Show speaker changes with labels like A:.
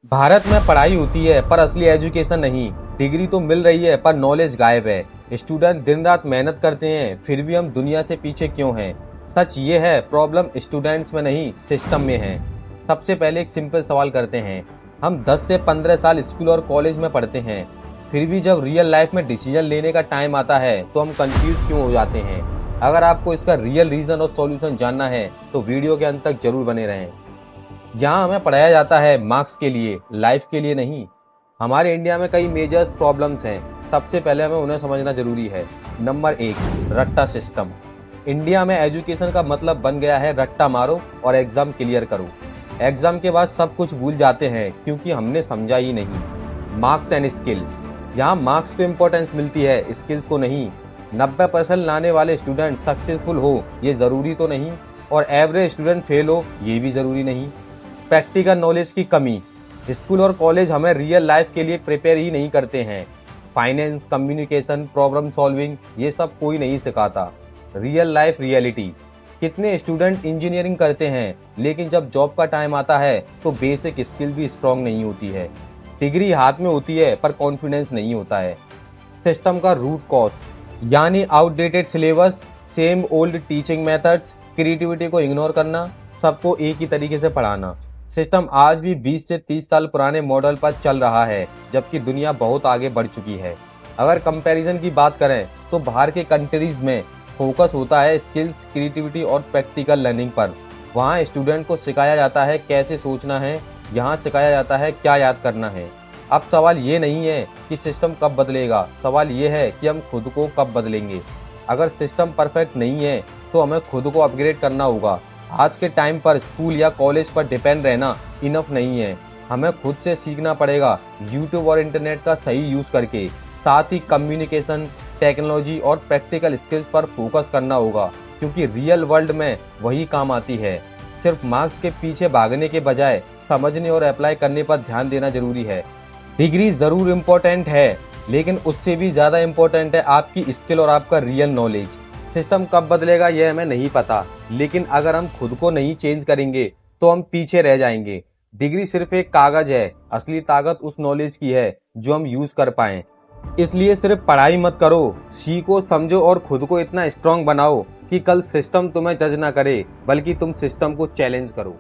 A: भारत में पढ़ाई होती है पर असली एजुकेशन नहीं। डिग्री तो मिल रही है पर नॉलेज गायब है। स्टूडेंट दिन रात मेहनत करते हैं फिर भी हम दुनिया से पीछे क्यों हैं? सच ये है, प्रॉब्लम स्टूडेंट्स में नहीं सिस्टम में है। सबसे पहले एक सिंपल सवाल करते हैं। हम 10 से 15 साल स्कूल और कॉलेज में पढ़ते हैं, फिर भी जब रियल लाइफ में डिसीजन लेने का टाइम आता है तो हम कंफ्यूज क्यों हो जाते हैं? अगर आपको इसका रियल रीजन और सॉल्यूशन जानना है तो वीडियो के अंत तक जरूर बने रहें। यहाँ हमें पढ़ाया जाता है मार्क्स के लिए, लाइफ के लिए नहीं। हमारे इंडिया में कई मेजर्स प्रॉब्लम्स हैं, सबसे पहले हमें उन्हें समझना जरूरी है। नंबर 1, रट्टा सिस्टम। इंडिया में एजुकेशन का मतलब बन गया है रट्टा मारो और एग्जाम क्लियर करो। एग्जाम के बाद सब कुछ भूल जाते हैं क्योंकि हमने समझा ही नहीं। मार्क्स एंड स्किल, यहाँ मार्क्स को इम्पोर्टेंस मिलती है, स्किल्स को नहीं। 90% लाने वाले स्टूडेंट सक्सेसफुल हो ये जरूरी तो नहीं, और एवरेज स्टूडेंट फेल हो ये भी जरूरी नहीं। प्रैक्टिकल नॉलेज की कमी, स्कूल और कॉलेज हमें रियल लाइफ के लिए प्रिपेयर ही नहीं करते हैं। फाइनेंस, कम्युनिकेशन, प्रॉब्लम सॉल्विंग ये सब कोई नहीं सिखाता। रियल लाइफ रियलिटी, कितने स्टूडेंट इंजीनियरिंग करते हैं लेकिन जब जॉब का टाइम आता है तो बेसिक स्किल भी स्ट्रांग नहीं होती है। डिग्री हाथ में होती है पर कॉन्फिडेंस नहीं होता है। सिस्टम का रूट कॉस्ट, यानी outdated syllabus, same old teaching methods, creativity को इग्नोर करना, सबको एक ही तरीके से पढ़ाना। सिस्टम आज भी 20 से 30 साल पुराने मॉडल पर चल रहा है जबकि दुनिया बहुत आगे बढ़ चुकी है। अगर कंपैरिजन की बात करें तो बाहर के कंट्रीज में फोकस होता है स्किल्स, क्रिएटिविटी और प्रैक्टिकल लर्निंग पर। वहाँ स्टूडेंट को सिखाया जाता है कैसे सोचना है, यहाँ सिखाया जाता है क्या याद करना है। अब सवाल ये नहीं है कि सिस्टम कब बदलेगा, सवाल ये है कि हम खुद को कब बदलेंगे। अगर सिस्टम परफेक्ट नहीं है तो हमें खुद को अपग्रेड करना होगा। आज के टाइम पर स्कूल या कॉलेज पर डिपेंड रहना इनफ नहीं है, हमें खुद से सीखना पड़ेगा, यूट्यूब और इंटरनेट का सही यूज करके। साथ ही कम्युनिकेशन, टेक्नोलॉजी और प्रैक्टिकल स्किल्स पर फोकस करना होगा क्योंकि रियल वर्ल्ड में वही काम आती है। सिर्फ मार्क्स के पीछे भागने के बजाय समझने और अप्लाई करने पर ध्यान देना जरूरी है। डिग्री जरूर इम्पोर्टेंट है लेकिन उससे भी ज्यादा इम्पोर्टेंट है आपकी स्किल और आपका रियल नॉलेज। सिस्टम कब बदलेगा यह हमें नहीं पता, लेकिन अगर हम खुद को नहीं चेंज करेंगे तो हम पीछे रह जाएंगे। डिग्री सिर्फ एक कागज है, असली ताकत उस नॉलेज की है जो हम यूज कर पाए। इसलिए सिर्फ पढ़ाई मत करो, सीखो, समझो और खुद को इतना स्ट्रांग बनाओ कि कल सिस्टम तुम्हें जज ना करे बल्कि तुम सिस्टम को चैलेंज करो।